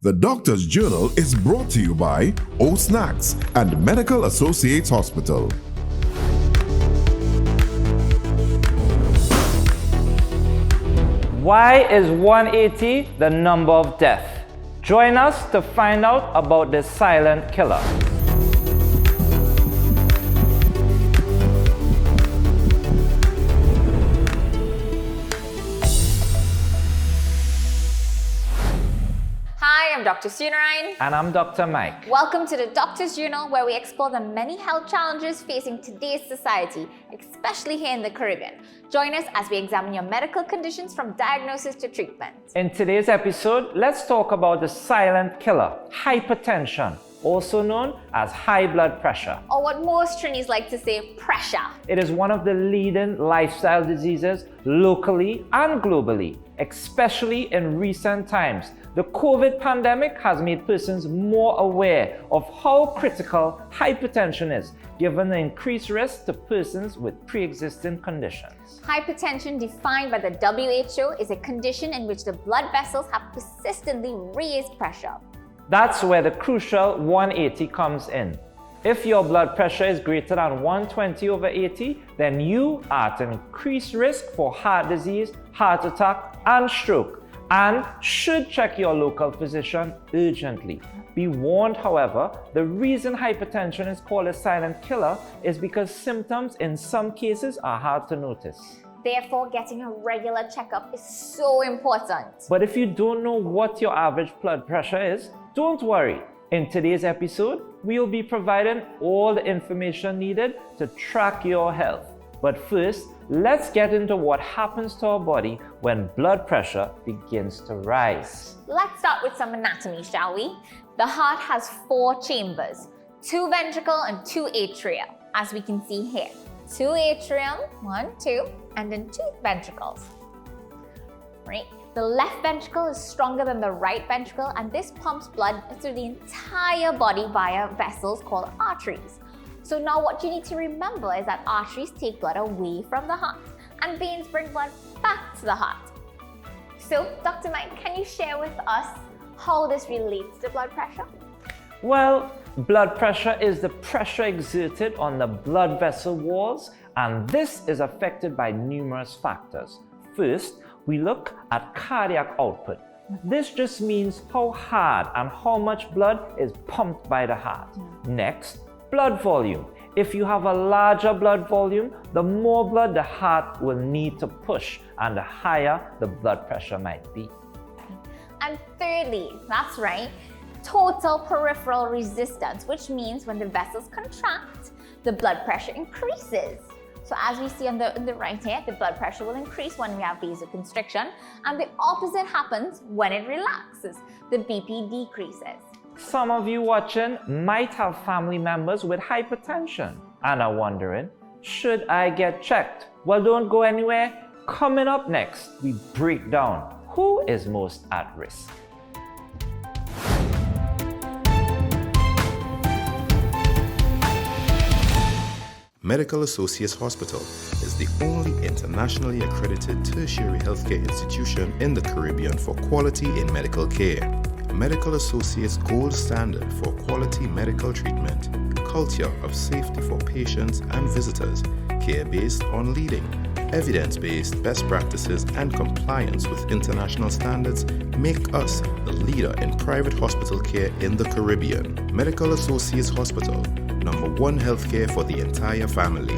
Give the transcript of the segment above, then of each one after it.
The Doctor's Journal is brought to you by O Snacks and Medical Associates Hospital. Why is 180 the number of death? Join us to find out about this silent killer. Hi, I'm Dr. Sunarine. And I'm Dr. Mike. Welcome to the Doctor's Journal, where we explore the many health challenges facing today's society, especially here in the Caribbean. Join us as we examine your medical conditions from diagnosis to treatment. In today's episode, let's talk about the silent killer, hypertension, also known as high blood pressure. Or what most Trinis like to say, pressure. It is one of the leading lifestyle diseases locally and globally, especially in recent times. The COVID pandemic has made persons more aware of how critical hypertension is, given the increased risk to persons with pre-existing conditions. Hypertension, defined by the WHO, is a condition in which the blood vessels have persistently raised pressure. That's where the crucial 180 comes in. If your blood pressure is greater than 120/80, then you are at an increased risk for heart disease, heart attack, and stroke, and should check your local physician urgently. Be warned, however, the reason hypertension is called a silent killer is because symptoms in some cases are hard to notice. Therefore, getting a regular checkup is so important. But if you don't know what your average blood pressure is, don't worry. In today's episode, we will be providing all the information needed to track your health. But first, let's get into what happens to our body when blood pressure begins to rise. Let's start with some anatomy, shall we? The heart has 4 chambers, 2 ventricle and 2 atria, as we can see here. 2 atrium, 1, 2, and then 2 ventricles. Right? The left ventricle is stronger than the right ventricle, and this pumps blood through the entire body via vessels called arteries. So now what you need to remember is that arteries take blood away from the heart and veins bring blood back to the heart. So, Dr. Mike, can you share with us how this relates to blood pressure? Well, blood pressure is the pressure exerted on the blood vessel walls, and this is affected by numerous factors. First, we look at cardiac output. This just means how hard and how much blood is pumped by the heart. Next, blood volume. If you have a larger blood volume, the more blood the heart will need to push, and the higher the blood pressure might be. And thirdly, that's right, total peripheral resistance, which means when the vessels contract, the blood pressure increases. So as we see on the right here, the blood pressure will increase when we have vasoconstriction, and the opposite happens when it relaxes. The BP decreases. Some of you watching might have family members with hypertension and are wondering, should I get checked? Well, don't go anywhere. Coming up next, we break down who is most at risk. Medical Associates Hospital is the only internationally accredited tertiary healthcare institution in the Caribbean for quality in medical care. Medical Associates' gold standard for quality medical treatment, culture of safety for patients and visitors, care based on leading, evidence-based best practices and compliance with international standards make us the leader in private hospital care in the Caribbean. Medical Associates Hospital, #1 healthcare for the entire family.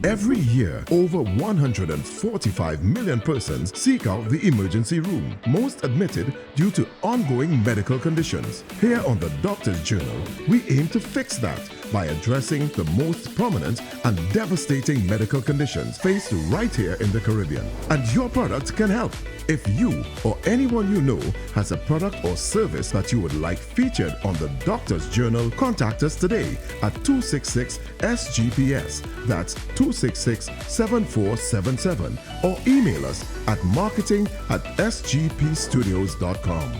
Every year, over 145 million persons seek out the emergency room, most admitted due to ongoing medical conditions. Here on the Doctor's Journal, we aim to fix that by addressing the most prominent and devastating medical conditions faced right here in the Caribbean. And your product can help. If you or anyone you know has a product or service that you would like featured on the Doctor's Journal, contact us today at 266-SGPS. That's 266-7477, or email us at marketing@sgpstudios.com.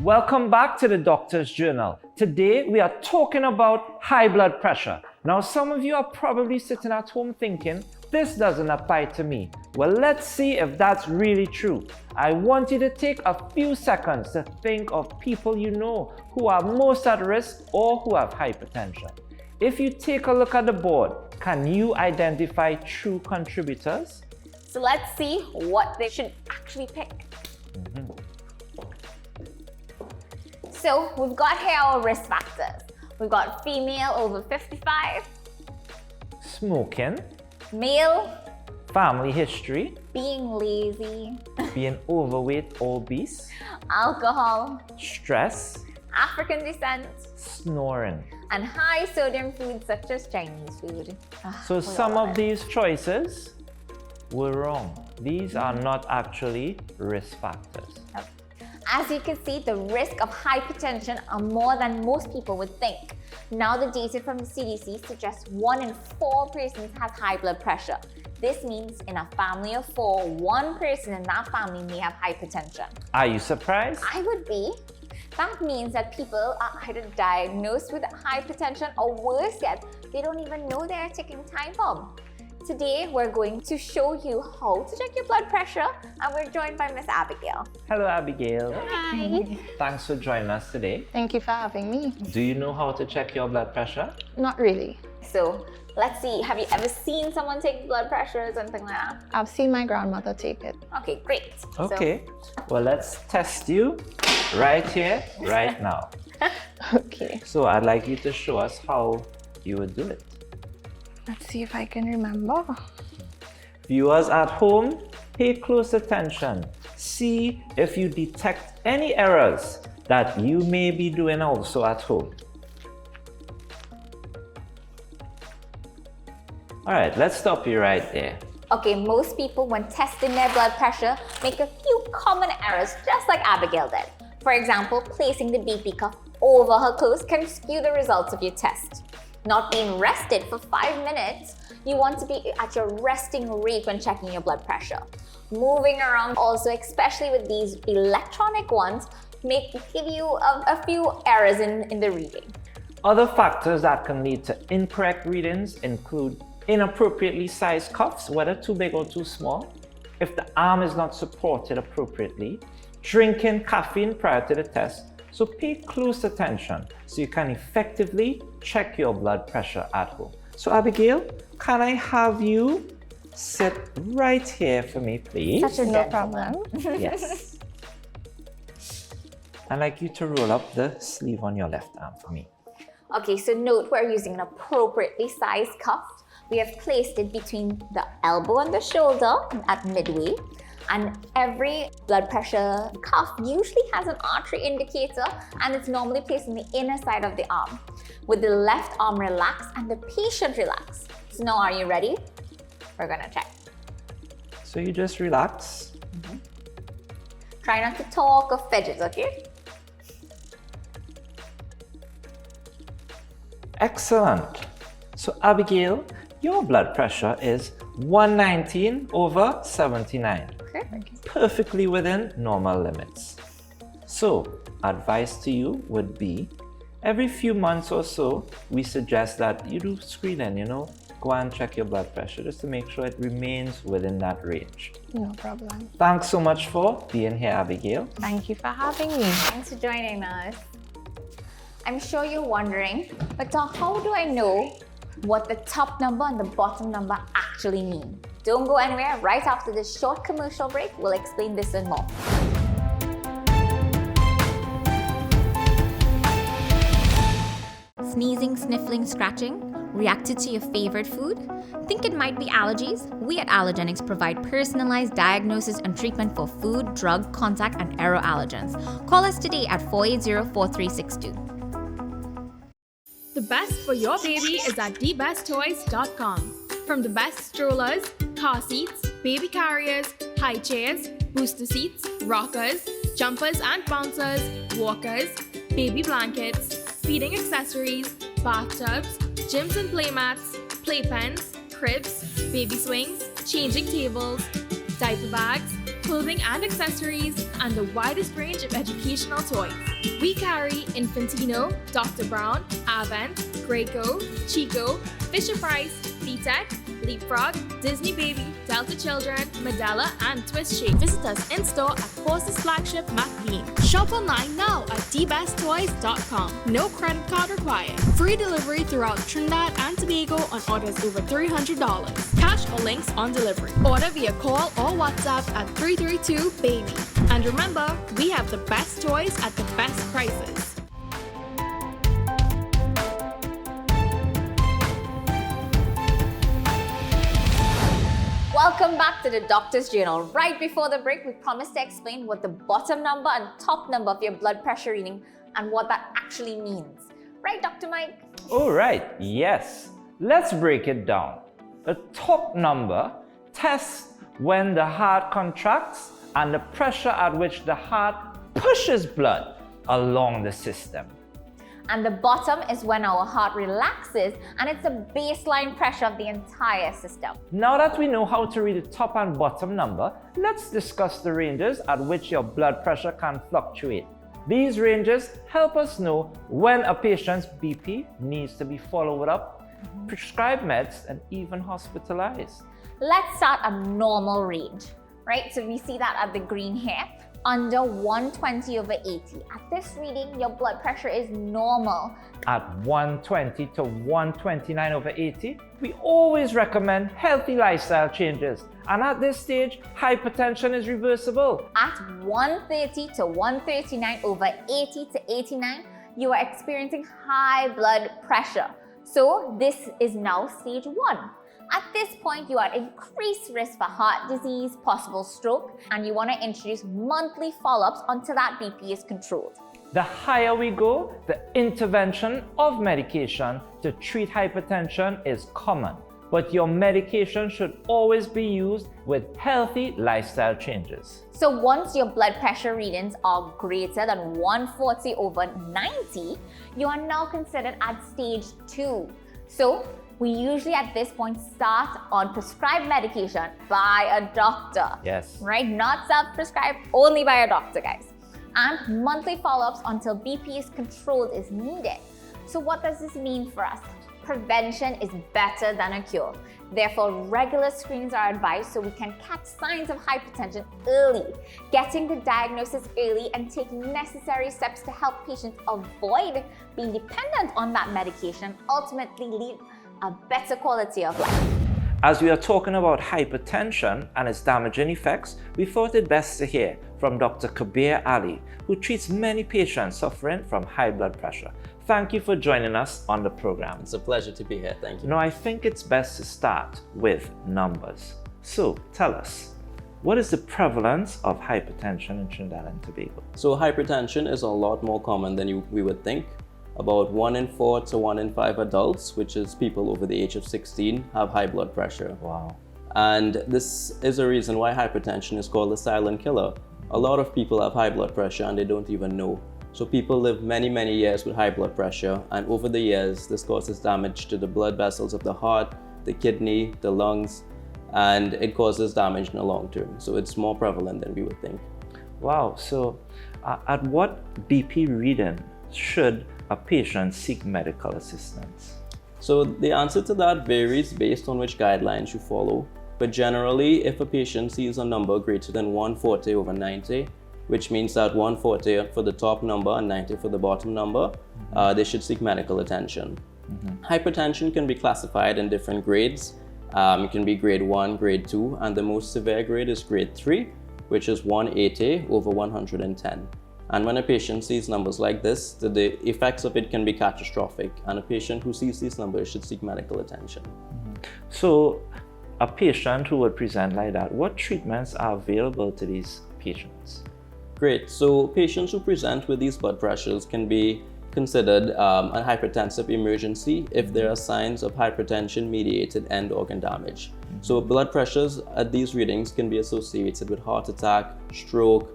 Welcome back to the Doctor's Journal. Today we are talking about high blood pressure. Now some of you are probably sitting at home thinking, this doesn't apply to me. Well, let's see if that's really true. I want you to take a few seconds to think of people you know who are most at risk or who have hypertension. If you take a look at the board, can you identify true contributors? So let's see what they should actually pick. So we've got here our risk factors. We've got female over 55, Smoking, male, family history, being lazy, being overweight or obese, alcohol, stress, African descent, snoring. and high sodium foods such as Chinese food. So some of these choices were wrong. These are not actually risk factors. As you can see, the risk of hypertension are more than most people would think. Now the data from the CDC suggests 1 in 4 persons has high blood pressure. This means in a family of 4, 1 person in that family may have hypertension. Are you surprised? I would be. That means that people are either diagnosed with hypertension or worse yet, they don't even know they're a ticking time bomb. Today, we're going to show you how to check your blood pressure, and we're joined by Miss Abigail. Hello, Abigail. Hi. Thanks for joining us today. Thank you for having me. Do you know how to check your blood pressure? Not really. So, let's see, have you ever seen someone take blood pressure or something like that? I've seen my grandmother take it. Okay, great. Okay. Well, let's test you right here, right now. Okay. So I'd like you to show us how you would do it. Let's see if I can remember. Viewers at home, pay close attention. See if you detect any errors that you may be doing also at home. All right, let's stop you right there. Okay, most people when testing their blood pressure make a few common errors just like Abigail did. For example, placing the BP cuff over her clothes can skew the results of your test. Not being rested for 5 minutes, you want to be at your resting rate when checking your blood pressure. Moving around also, especially with these electronic ones, give you a few errors in the reading. Other factors that can lead to incorrect readings include inappropriately sized cuffs, whether too big or too small, if the arm is not supported appropriately, drinking caffeine prior to the test. So pay close attention so you can effectively check your blood pressure at home. So Abigail, can I have you sit right here for me, please? Such a No problem. Yes. I'd like you to roll up the sleeve on your left arm for me. Okay, so note we're using an appropriately sized cuff. We have placed it between the elbow and the shoulder at midway. And every blood pressure cuff usually has an artery indicator, and it's normally placed on the inner side of the arm, with the left arm relaxed and the patient relaxed. So now are you ready? We're gonna check. So you just relax. Try not to talk or fidget, okay? Excellent. So Abigail, your blood pressure is 119/79. Perfectly within normal limits. So, advice to you would be, every few months or so, we suggest that you do screening, go and check your blood pressure just to make sure it remains within that range. No problem. Thanks so much for being here, Abigail. Thank you for having me. Thanks for joining us. I'm sure you're wondering, but how do I know what the top number and the bottom number actually mean? Don't go anywhere. Right after this short commercial break, we'll explain this and more. Sneezing, sniffling, scratching? Reacted to your favorite food? Think it might be allergies? We at Allergenics provide personalized diagnosis and treatment for food, drug, contact, and aero allergens. Call us today at 480-4362. The best for your baby is at thebesttoys.com. From the best strollers, car seats, baby carriers, high chairs, booster seats, rockers, jumpers and bouncers, walkers, baby blankets, feeding accessories, bathtubs, gyms and playmats, playpens, cribs, baby swings, changing tables, diaper bags, clothing and accessories, and the widest range of educational toys. We carry Infantino, Dr. Brown, Avent, Graco, Chico, Fisher-Price, VTech, Leapfrog, Disney Baby, Delta Children, Medela, and Twist Shape. Visit us in-store at Forces Flagship McLean. Shop online now at dbesttoys.com. No credit card required. Free delivery throughout Trinidad and Tobago on orders over $300. Cash or links on delivery. Order via call or WhatsApp at 332-BABY. And remember, we have the best toys at the best prices. Welcome back to the Doctor's Journal. Right before the break, we promised to explain what the bottom number and top number of your blood pressure reading and what that actually means. Right, Dr. Mike? All right, yes. Let's break it down. The top number tests when the heart contracts and the pressure at which the heart pushes blood along the system. And the bottom is when our heart relaxes, and it's the baseline pressure of the entire system. Now that we know how to read the top and bottom number, let's discuss the ranges at which your blood pressure can fluctuate. These ranges help us know when a patient's BP needs to be followed up, prescribed meds, and even hospitalized. Let's start a normal range, right? So we see that at the green here, under 120/80. At this reading, your blood pressure is normal. At 120 to 129/80, we always recommend healthy lifestyle changes. And at this stage, hypertension is reversible. At 130 to 139/80 to 89, you are experiencing high blood pressure. So this is now stage 1. At this point, you are at increased risk for heart disease, possible stroke, and you want to introduce monthly follow-ups until that BP is controlled. The higher we go, the intervention of medication to treat hypertension is common, but your medication should always be used with healthy lifestyle changes. So once your blood pressure readings are greater than 140/90, you are now considered at stage 2. So we usually at this point start on prescribed medication by a doctor. Yes. Right? Not self-prescribed, only by a doctor, guys. And monthly follow-ups until BP is controlled is needed. So what does this mean for us? Prevention is better than a cure. Therefore, regular screenings are advised so we can catch signs of hypertension early. Getting the diagnosis early and taking necessary steps to help patients avoid being dependent on that medication ultimately lead a better quality of life. As we are talking about hypertension and its damaging effects, we thought it best to hear from Dr. Kabir Ali, who treats many patients suffering from high blood pressure. Thank you for joining us on the program. It's a pleasure to be here, thank you. Now, I think it's best to start with numbers. So, tell us, what is the prevalence of hypertension in Trinidad and Tobago? So hypertension is a lot more common than we would think. About 1 in 4 to 1 in 5 adults, which is people over the age of 16, have high blood pressure. Wow. And this is a reason why hypertension is called the silent killer. A lot of people have high blood pressure and they don't even know. So people live many, many years with high blood pressure, and over the years, this causes damage to the blood vessels of the heart, the kidney, the lungs, and it causes damage in the long term. So it's more prevalent than we would think. Wow. So, at what BP reading should a patient seek medical assistance? So the answer to that varies based on which guidelines you follow. But generally, if a patient sees a number greater than 140/90, which means that 140 for the top number and 90 for the bottom number, they should seek medical attention. Hypertension can be classified in different grades. It can be grade 1, grade 2, and the most severe grade is grade 3, which is 180/110. And when a patient sees numbers like this, the effects of it can be catastrophic, and a patient who sees these numbers should seek medical attention. So, a patient who would present like that, what treatments are available to these patients? Great. So patients who present with these blood pressures can be considered a hypertensive emergency if there are signs of hypertension-mediated end organ damage. So blood pressures at these readings can be associated with heart attack, stroke,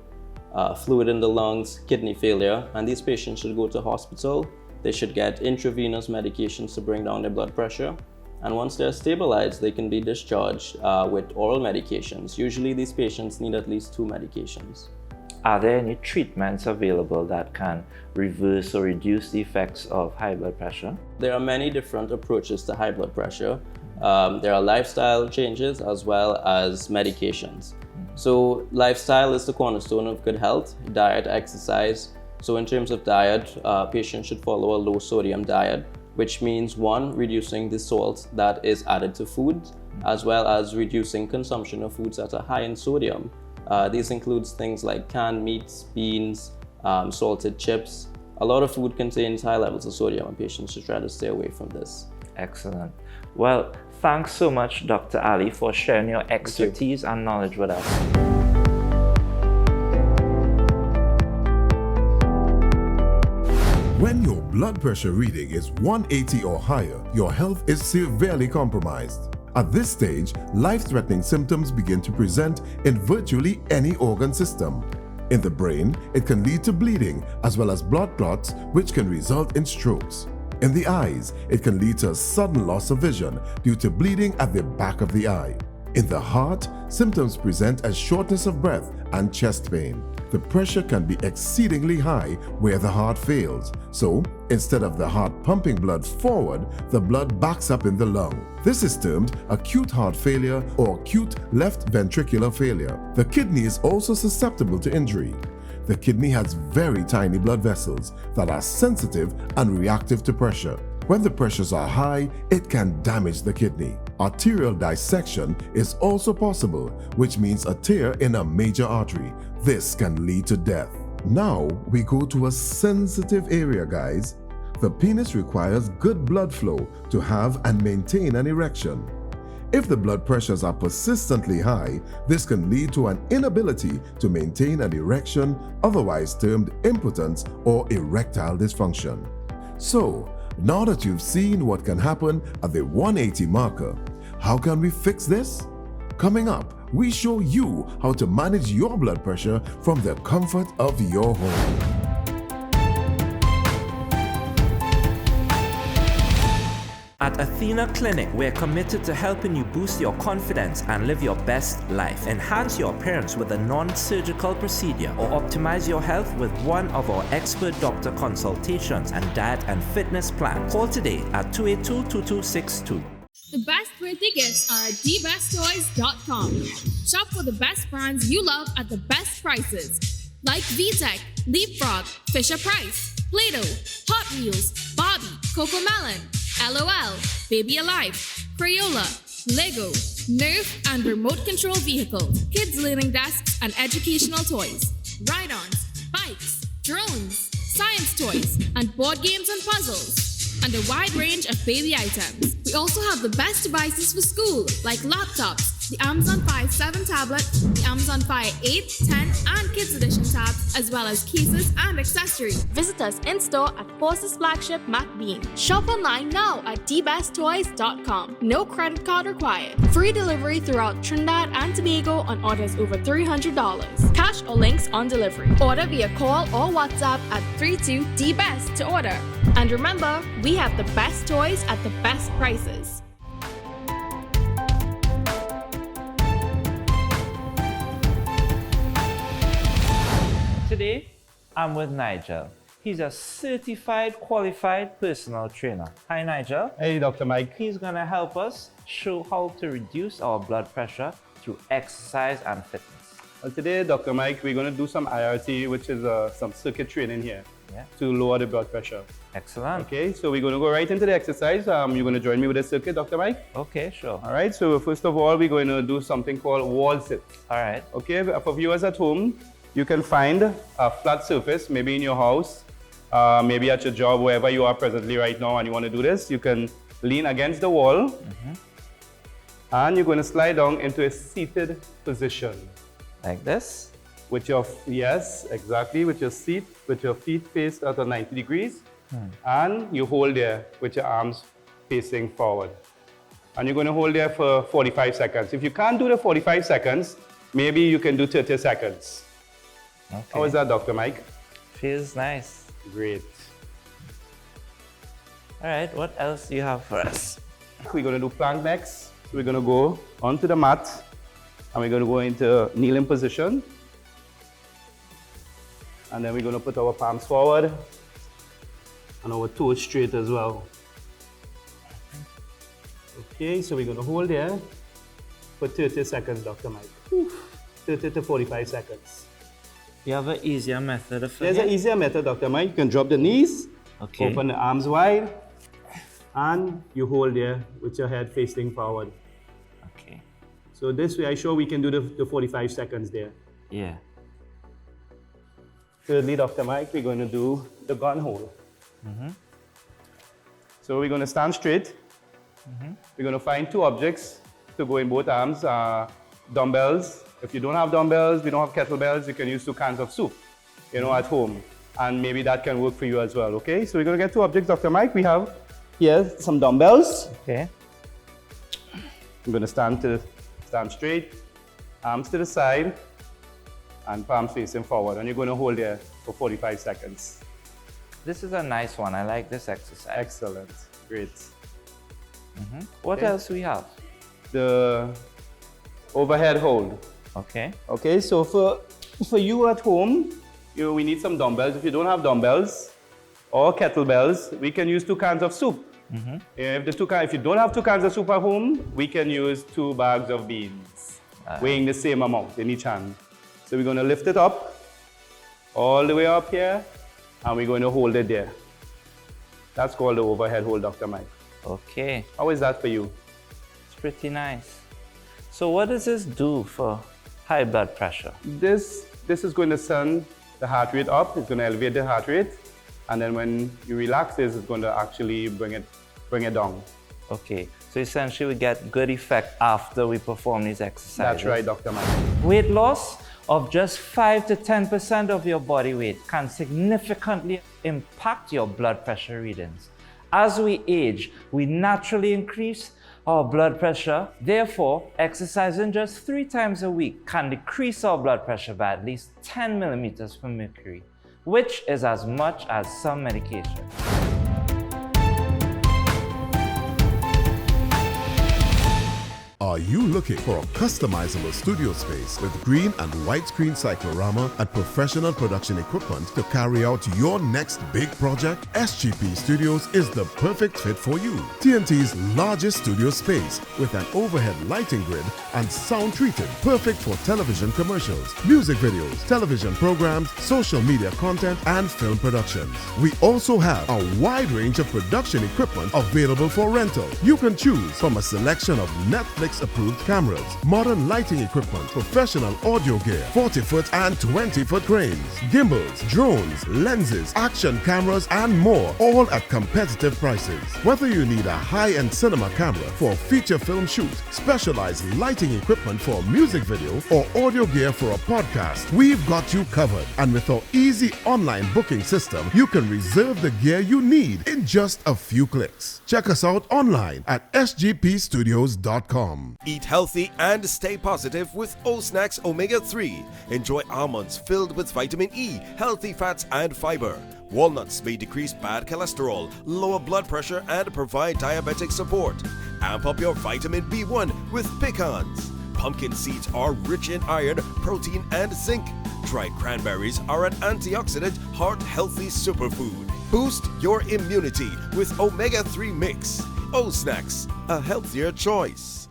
fluid in the lungs, kidney failure, and these patients should go to hospital. They should get intravenous medications to bring down their blood pressure. And once they're stabilized, they can be discharged with oral medications. Usually these patients need at least 2 medications. Are there any treatments available that can reverse or reduce the effects of high blood pressure? There are many different approaches to high blood pressure. There are lifestyle changes as well as medications. So lifestyle is the cornerstone of good health, diet, exercise. So in terms of diet, patients should follow a low sodium diet, which means 1, reducing the salt that is added to food, as well as reducing consumption of foods that are high in sodium. These includes things like canned meats, beans, salted chips. A lot of food contains high levels of sodium and patients should try to stay away from this. Excellent. Well, thanks so much, Dr. Ali, for sharing your expertise and knowledge with us. When your blood pressure reading is 180 or higher, your health is severely compromised. At this stage, life-threatening symptoms begin to present in virtually any organ system. In the brain, it can lead to bleeding as well as blood clots, which can result in strokes. In the eyes, it can lead to a sudden loss of vision due to bleeding at the back of the eye. In the heart, symptoms present as shortness of breath and chest pain. The pressure can be exceedingly high where the heart fails. So, instead of the heart pumping blood forward, the blood backs up in the lung. This is termed acute heart failure or acute left ventricular failure. The kidney is also susceptible to injury. The kidney has very tiny blood vessels that are sensitive and reactive to pressure. When the pressures are high, it can damage the kidney. Arterial dissection is also possible, which means a tear in a major artery. This can lead to death. Now we go to a sensitive area, guys. The penis requires good blood flow to have and maintain an erection. If the blood pressures are persistently high, this can lead to an inability to maintain an erection, otherwise termed impotence or erectile dysfunction. So, now that you've seen what can happen at the 180 marker, how can we fix this? Coming up, we show you how to manage your blood pressure from the comfort of your home. At Athena Clinic, we're committed to helping you boost your confidence and live your best life. Enhance your appearance with a non-surgical procedure or optimize your health with one of our expert doctor consultations and diet and fitness plan. Call today at 282-2262. The best birthday gifts are at dbesttoys.com. Shop for the best brands you love at the best prices. Like VTech, Leapfrog, Fisher-Price, Play-Doh, Hot Wheels, Barbie, Cocomelon, LOL, Baby Alive, Crayola, Lego, Nerf, and remote control vehicles, kids learning desks and educational toys, ride-ons, bikes, drones, science toys, and board games and puzzles, and a wide range of baby items. We also have the best devices for school, like laptops, the Amazon Fire 7 tablet, the Amazon Fire 8, 10, and Kids Edition tabs, as well as cases and accessories. Visit us in-store at Forces Flagship MacBean. Shop online now at dbesttoys.com. No credit card required. Free delivery throughout Trinidad and Tobago on orders over $300. Cash or links on delivery. Order via call or WhatsApp at 32DBEST to order. And remember, we have the best toys at the best prices. Today, I'm with Nigel. He's a certified qualified personal trainer. Hi, Nigel. Hey, Dr. Mike. He's gonna help us show how to reduce our blood pressure through exercise and fitness. Well, today, Dr. Mike, we're going to do some IRT, which is some circuit training here to lower the blood pressure. Excellent. Okay, so we're going to go right into the exercise. You're going to join me with the circuit, Dr. Mike? Okay, sure. All right, so first of all, we're going to do something called wall sits. All right. Okay, for viewers at home, you can find a flat surface, maybe in your house, maybe at your job, wherever you are presently right now, and you want to do this. You can lean against the wall, and you're going to slide down into a seated position. Like this? With your, yes, exactly, with your seat, with your feet faced at 90 degrees, and you hold there with your arms facing forward. And you're going to hold there for 45 seconds. If you can't do the 45 seconds, maybe you can do 30 seconds. Okay. How is that, Dr. Mike? Feels nice. Great. All right, what else do you have for us? We're going to do plank next. So we're going to go onto the mat and we're going to go into kneeling position. And then we're going to put our palms forward and our toes straight as well. Okay, so we're going to hold there for 30 seconds, Dr. Mike. 30 to 45 seconds. You have an easier method of There's an easier method, Dr. Mike. You can drop the knees, open the arms wide, and you hold there with your head facing forward. Okay. So this way, I'm sure we can do the 45 seconds there. Yeah. Thirdly, Dr. Mike, we're going to do the gun hold. So we're going to stand straight. We're going to find two objects to go in both arms. Dumbbells. If you don't have dumbbells, we don't have kettlebells, you can use 2 cans of soup, at home. And maybe that can work for you as well, okay? So we're going to get 2 objects, Dr. Mike. We have here some dumbbells. Okay. I'm going to stand straight, arms to the side, and palms facing forward. And you're going to hold there for 45 seconds. This is a nice one. I like this exercise. Excellent. Great. What else we have? The overhead hold. Okay. Okay, so for you at home, we need some dumbbells. If you don't have dumbbells or kettlebells, we can use 2 cans of soup. If you don't have 2 cans of soup at home, we can use 2 bags of beans, weighing the same amount in each hand. So we're going to lift it up, all the way up here, and we're going to hold it there. That's called the overhead hold, Dr. Mike. Okay. How is that for you? It's pretty nice. So what does this do for high blood pressure? This is going to send the heart rate up. It's going to elevate the heart rate. And then when you relax this, it's going to actually bring it down. Okay. So essentially we get good effect after we perform these exercises. That's right, Dr. Mike. Weight loss of just 5 to 10% of your body weight can significantly impact your blood pressure readings. As we age, we naturally increase our blood pressure. Therefore, exercising just 3 times a week can decrease our blood pressure by at least 10 millimeters of mercury, which is as much as some medication. Are you looking for a customizable studio space with green and white screen cyclorama and professional production equipment to carry out your next big project? SGP Studios is the perfect fit for you. TNT's largest studio space with an overhead lighting grid and sound treated, perfect for television commercials, music videos, television programs, social media content, and film productions. We also have a wide range of production equipment available for rental. You can choose from a selection of Netflix approved cameras, modern lighting equipment, professional audio gear, 40-foot and 20-foot cranes, gimbals, drones, lenses, action cameras, and more, all at competitive prices. Whether you need a high-end cinema camera for a feature film shoot, specialized lighting equipment for a music video, or audio gear for a podcast, we've got you covered. And with our easy online booking system, you can reserve the gear you need in just a few clicks. Check us out online at sgpstudios.com. Eat healthy and stay positive with O-Snacks Omega-3. Enjoy almonds filled with vitamin E, healthy fats and fiber. Walnuts may decrease bad cholesterol, lower blood pressure and provide diabetic support. Amp up your vitamin B1 with pecans. Pumpkin seeds are rich in iron, protein and zinc. Dried cranberries are an antioxidant, heart-healthy superfood. Boost your immunity with Omega-3 Mix. O-Snacks, a healthier choice.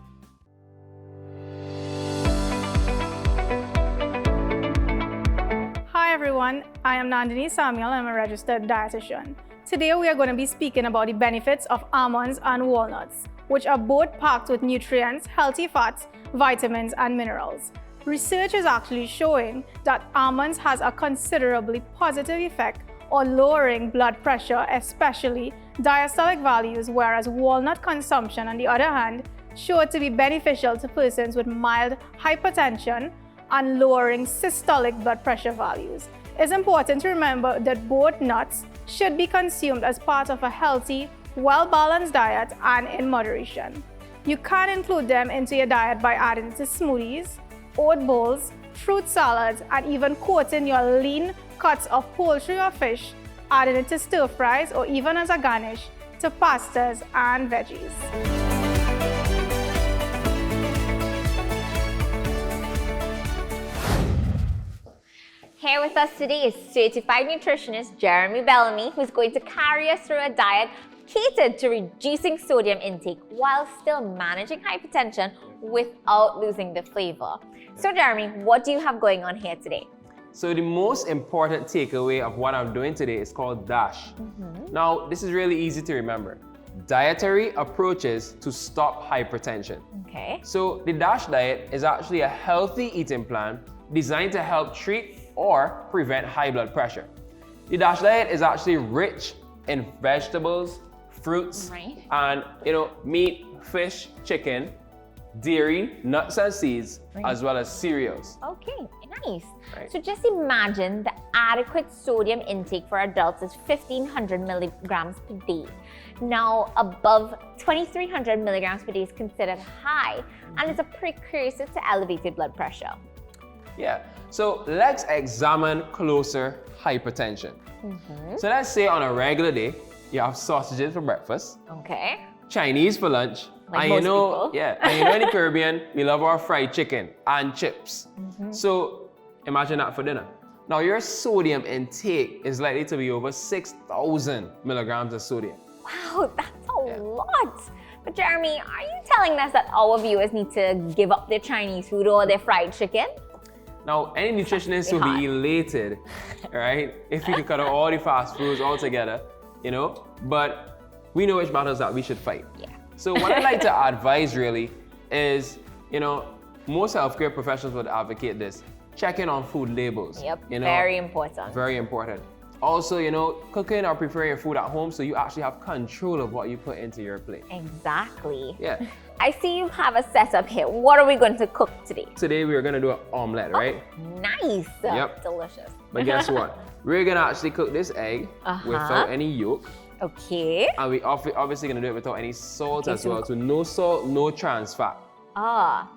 Hi everyone, I am Nandini Samuel. I'm a registered dietitian. Today we are going to be speaking about the benefits of almonds and walnuts, which are both packed with nutrients, healthy fats, vitamins, and minerals. Research is actually showing that almonds has a considerably positive effect on lowering blood pressure, especially diastolic values, whereas walnut consumption, on the other hand, showed to be beneficial to persons with mild hypertension and lowering systolic blood pressure values. It's important to remember that both nuts should be consumed as part of a healthy, well-balanced diet and in moderation. You can include them into your diet by adding it to smoothies, oat bowls, fruit salads, and even coating your lean cuts of poultry or fish, adding it to stir fries or even as a garnish to pastas and veggies. Here with us today is certified nutritionist Jeremy Bellamy, who's going to carry us through a diet catered to reducing sodium intake while still managing hypertension without losing the flavor. So Jeremy, what do you have going on here today? So the most important takeaway of what I'm doing today is called DASH. Now, this is really easy to remember. Dietary approaches to stop hypertension. Okay. So the DASH diet is actually a healthy eating plan designed to help treat or prevent high blood pressure. The DASH diet is actually rich in vegetables, fruits, and meat, fish, chicken, dairy, nuts and seeds, as well as cereals. Okay, nice. So just imagine the adequate sodium intake for adults is 1500 milligrams per day. Now, above 2300 milligrams per day is considered high and is a precursor to elevated blood pressure. Yeah, so let's examine closer hypertension. So let's say on a regular day, you have sausages for breakfast, Okay. Chinese for lunch, Like and most people. people. And in the Caribbean, we love our fried chicken and chips. So imagine that for dinner. Now your sodium intake is likely to be over 6,000 milligrams of sodium. Wow, that's a lot. But Jeremy, are you telling us that our viewers need to give up their Chinese food or their fried chicken? Now, any nutritionist will be elated, right, if we could cut out all the fast foods altogether, but we know which battles that we should fight. Yeah. So what I'd like to advise really is, most healthcare professionals would advocate this, checking on food labels. Yep, very important. Very important. Also, cooking or preparing your food at home so you actually have control of what you put into your plate. Exactly. Yeah. I see you have a setup here. What are we going to cook today? Today we're gonna do an omelette, right? Nice. Yep. Delicious. But guess what? We're gonna actually cook this egg without any yolk. Okay. And we obviously gonna do it without any salt as so well. So no salt, no trans fat.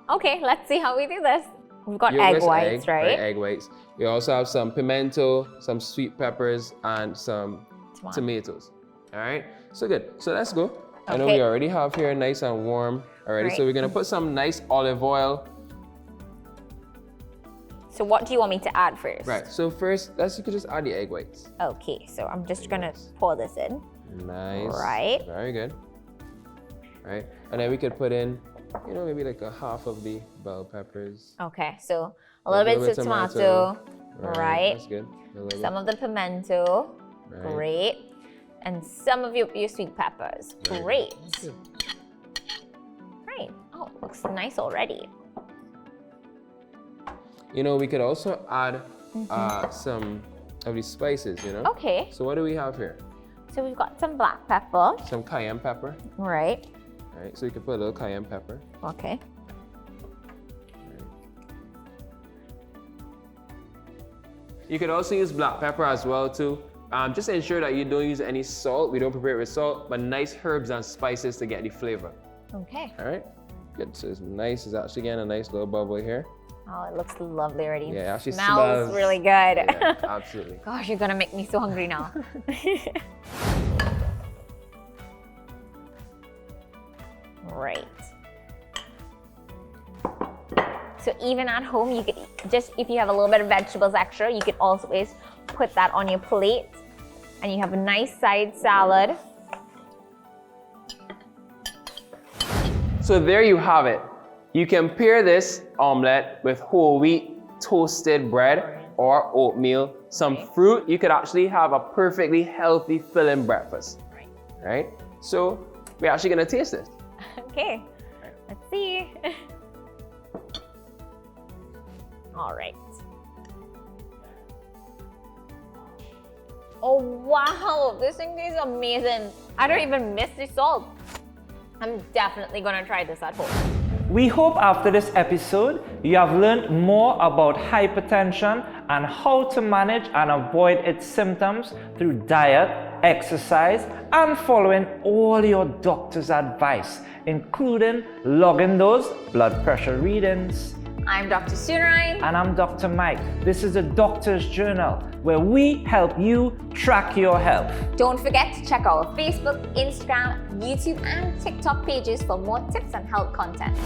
Okay, let's see how we do this. We've got Yolkless egg whites, right? Egg whites. We also have some pimento, some sweet peppers, and some tomatoes. All right, so good. So let's go. I know we already have here nice and warm already. So we're gonna put some nice olive oil. So what do you want me to add first? Right, so first, you could just add the egg whites. Okay, so I'm just gonna pour this in. Nice. Right. Very good. Right, and then we could put in, maybe like a half of the bell peppers. Okay, so a little bit of tomato. Right. That's good. Some of the pimento. Right. Great. And some of your sweet peppers. Great. Right. Oh, looks nice already. We could also add some of these spices, Okay. So what do we have here? So we've got some black pepper. Some cayenne pepper. Right. Right, so you can put a little cayenne pepper. Okay. You could also use black pepper as well too. Just ensure that you don't use any salt. We don't prepare it with salt, but nice herbs and spices to get the flavor. Okay. All right. Good. So it's nice. It's actually getting a nice little bubble here. Oh, it looks lovely already. Yeah, it actually smells really good. Yeah, absolutely. Gosh, you're gonna make me so hungry now. Right. So even at home, you could just, if you have a little bit of vegetables extra, you could always put that on your plate and you have a nice side salad. So there you have it. You can pair this omelette with whole wheat toasted bread or oatmeal, some fruit. You could actually have a perfectly healthy filling breakfast. Right? So we're actually gonna taste this. Okay, let's see. All right. Oh wow, this thing is amazing. I don't even miss the salt. I'm definitely gonna try this at home. We hope after this episode, you have learned more about hypertension and how to manage and avoid its symptoms through diet, exercise, and following all your doctor's advice, including logging those blood pressure readings. I'm Dr. Sunarayan. And I'm Dr. Mike. This is a Doctor's Journal, where we help you track your health. Don't forget to check our Facebook, Instagram, YouTube, and TikTok pages for more tips and health content.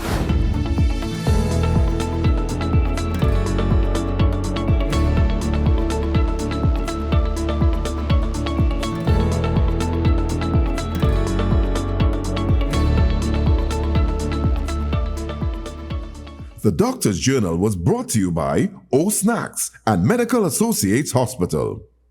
The Doctor's Journal was brought to you by O Snacks and Medical Associates Hospital.